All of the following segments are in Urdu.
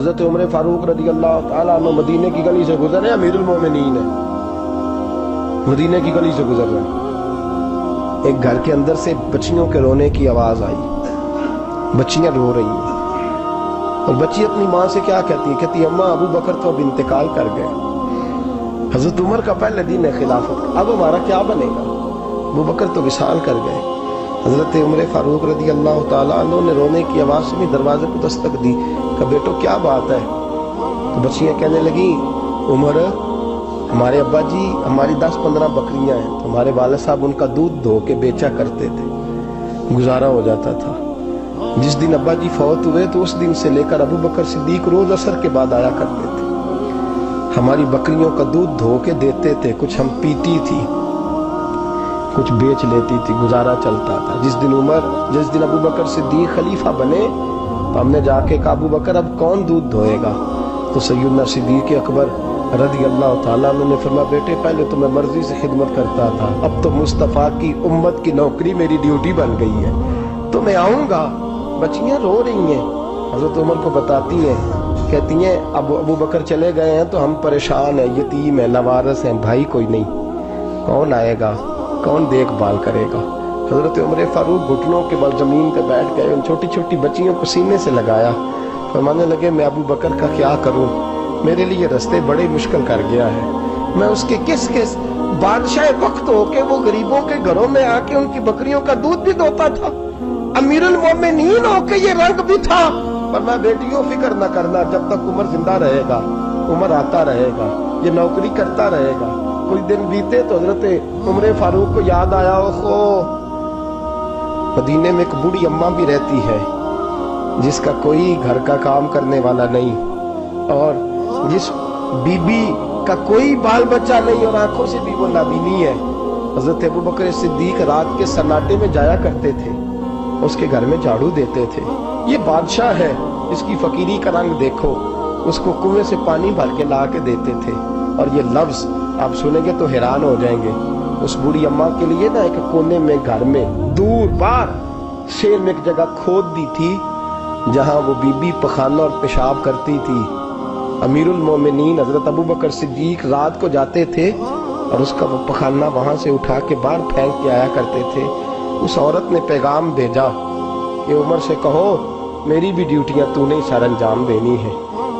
حضرت عمر فاروق رضی اللہ تعالیٰ عنہ مدینے کی گلی سے گزر رہے ہیں، امیر المومنین ہے، مدینے کی گلی سے گزر رہے ہیں، ایک گھر کے اندر سے بچیوں کے رونے کی آواز آئی، بچیاں رو رہی ہیں، اور بچی اپنی ماں سے کیا کہتی ہے؟ کہتی ہے اماں ابو بکر تو اب انتقال کر گئے، حضرت عمر کا پہلے دن ہے خلافت کا، اب ہمارا کیا بنے گا؟ ابو بکر تو وصال کر گئے۔ حضرت عمر فاروق رضی اللہ تعالیٰ عنہ نے رونے کی آواز سے بھی دروازے کو دستک دی کہ بیٹو کیا بات ہے؟ تو بچیاں کہنے لگیں عمر ہمارے ابا جی ہماری 10-15 بکریاں ہیں، تو ہمارے والد صاحب ان کا دودھ دھو کے بیچا کرتے تھے، گزارا ہو جاتا تھا۔ جس دن ابا جی فوت ہوئے تو اس دن سے لے کر ابو بکر صدیق روز عصر کے بعد آیا کرتے تھے، ہماری بکریوں کا دودھ دھو کے دیتے تھے، کچھ ہم پیتی تھی، کچھ بیچ لیتی تھی، گزارا چلتا تھا۔ جس دن ابو بکر صدیق خلیفہ بنے تو ہم نے جا کے کہا ابو بکر اب کون دودھ دھوئے گا؟ تو سیدنا صدیق اکبر رضی اللہ تعالیٰ عنہ نے فرمایا بیٹے پہلے تو میں مرضی سے خدمت کرتا تھا، اب تو مصطفیٰ کی امت کی نوکری میری ڈیوٹی بن گئی ہے، تو میں آؤں گا۔ بچیاں رو رہی ہیں، حضرت عمر کو بتاتی ہیں، کہتی ہیں اب ابو بکر چلے گئے ہیں تو ہم پریشان ہیں، یتیم ہیں، لوارث ہیں، بھائی کوئی نہیں، کون آئے گا، کون دیکھ بھال کرے گا؟ حضرت عمر فاروق گھٹنوں کے بل زمین پہ بیٹھ گئے، ان چھوٹی چھوٹی بچیوں کو سینے سے لگایا، فرمانے لگے میں ابو بکر کا کیا کروں، میرے لیے رستے بڑے مشکل کر گیا ہے، میں اس کے کس بادشاہ وقت ہو کے وہ غریبوں کے گھروں میں آ کے ان کی بکریوں کا دودھ بھی دوتا تھا، امیر المومنین ہو کے یہ رنگ بھی تھا، پر میں بیٹیوں فکر نہ کرنا، جب تک عمر زندہ رہے گا، عمر آتا رہے گا، یہ نوکری کرتا رہے گا۔ کچھ دن بیتے تو حضرت عمر فاروق کو یاد آیا اوہو مدینے میں ایک بوڑھی اماں بھی رہتی ہے جس کا کوئی گھر کا کام کرنے والا نہیں، اور جس بی بی کا کوئی بال بچہ نہیں اور آنکھوں سے بھی وہ نابینی ہے۔ حضرت ابو بکر صدیق رات کے سناٹے میں جایا کرتے تھے، اس کے گھر میں جھاڑو دیتے تھے، یہ بادشاہ ہے، اس کی فقیری کا رنگ دیکھو، اس کو کنویں سے پانی بھر کے لا کے دیتے تھے، اور یہ لفظ آپ سنیں گے تو حیران ہو جائیں گے۔ اس بوڑھی اماں کے لیے نا ایک کونے میں گھر میں دور باہر شیر میں ایک جگہ کھود دی تھی جہاں وہ بی بی پخانہ اور پیشاب کرتی تھی۔ امیر المومنین حضرت ابو بکر صدیق رات کو جاتے تھے اور اس کا وہ پخانہ وہاں سے اٹھا کے باہر پھینک کے آیا کرتے تھے۔ اس عورت نے پیغام بھیجا کہ عمر سے کہو میری بھی ڈیوٹیاں تو نے سر انجام دینی ہے۔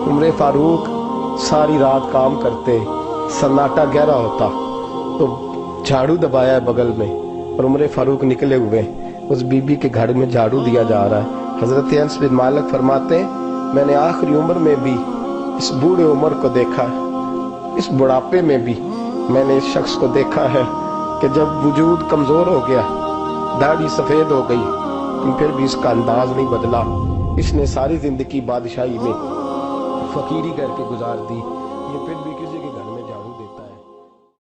عمر فاروق ساری رات کام کرتے، سناٹا گہرا ہوتا تو جھاڑو دبایا ہے بغل میں، اور عمر فاروق نکلے ہوئے، اس بی بی کے گھر میں جھاڑو دیا جا رہا ہے۔ حضرت انس بن مالک فرماتے ہیں میں نے آخری عمر میں بھی اس بوڑھے عمر کو دیکھا ہے، اس بڑھاپے میں بھی میں نے اس شخص کو دیکھا ہے کہ جب وجود کمزور ہو گیا، داڑھی سفید ہو گئی، پھر بھی اس کا انداز نہیں بدلا، اس نے ساری زندگی بادشاہی میں فقیری کر کے گزار دی، یہ پھر بھی کسی کے گھر